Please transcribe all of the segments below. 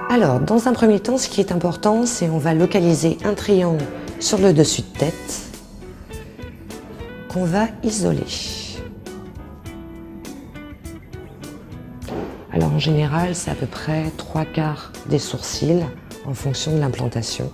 Alors, dans un premier temps, ce qui est important, c'est on va localiser un triangle sur le dessus de tête qu'on va isoler. Alors en général, c'est à peu près 3/4 des sourcils en fonction de l'implantation.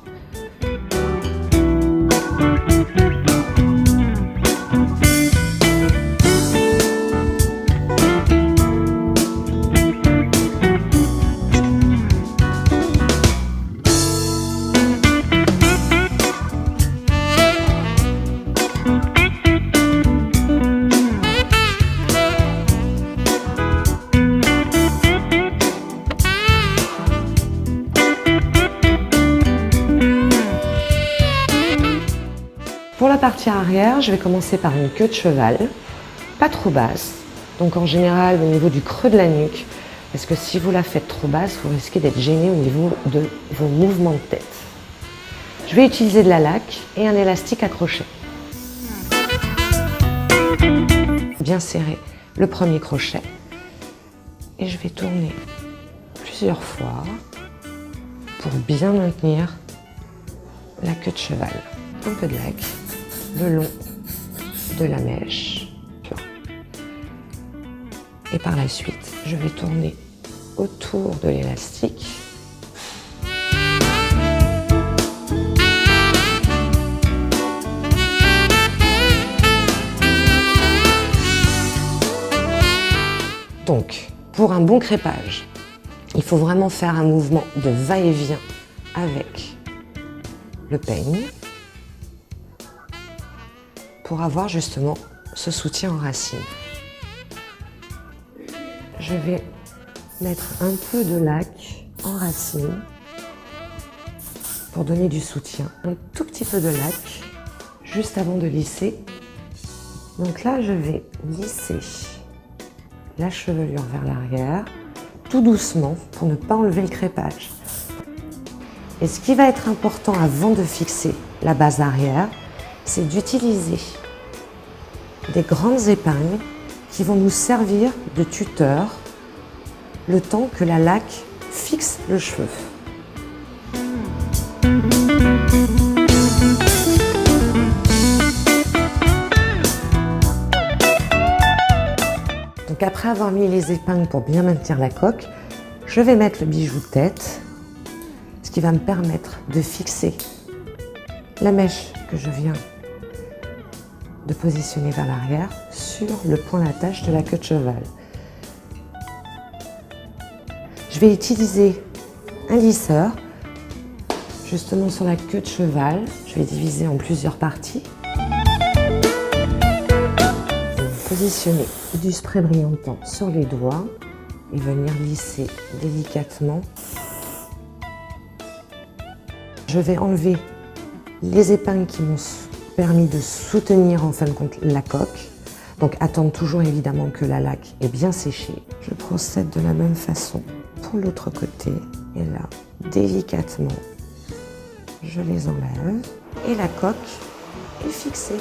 Pour la partie arrière, je vais commencer par une queue de cheval, pas trop basse, donc en général au niveau du creux de la nuque, parce que si vous la faites trop basse, vous risquez d'être gêné au niveau de vos mouvements de tête. Je vais utiliser de la laque et un élastique à crochet. Bien serrer le premier crochet et je vais tourner plusieurs fois pour bien maintenir la queue de cheval. Un peu de laque le long de la mèche. Et par la suite, je vais tourner autour de l'élastique. Donc, pour un bon crêpage, il faut vraiment faire un mouvement de va-et-vient avec le peigne pour avoir justement ce soutien en racine. Je vais mettre un peu de laque en racine pour donner du soutien. Un tout petit peu de laque juste avant de lisser. Donc là, je vais lisser la chevelure vers l'arrière, tout doucement pour ne pas enlever le crêpage. Et ce qui va être important avant de fixer la base arrière, c'est d'utiliser des grandes épingles qui vont nous servir de tuteur le temps que la laque fixe le cheveu. Donc après avoir mis les épingles pour bien maintenir la coque, je vais mettre le bijou de tête, ce qui va me permettre de fixer la mèche que je viens de positionner vers l'arrière sur le point d'attache de la queue de cheval. Je vais utiliser un lisseur justement sur la queue de cheval. Je vais diviser en plusieurs parties. Positionner du spray brillantant sur les doigts et venir lisser délicatement. Je vais enlever les épingles qui m'ont permis de soutenir en fin de compte la coque. Donc attendre toujours évidemment que la laque est bien séchée. Je procède de la même façon pour l'autre côté. Et là, délicatement, je les enlève et la coque est fixée.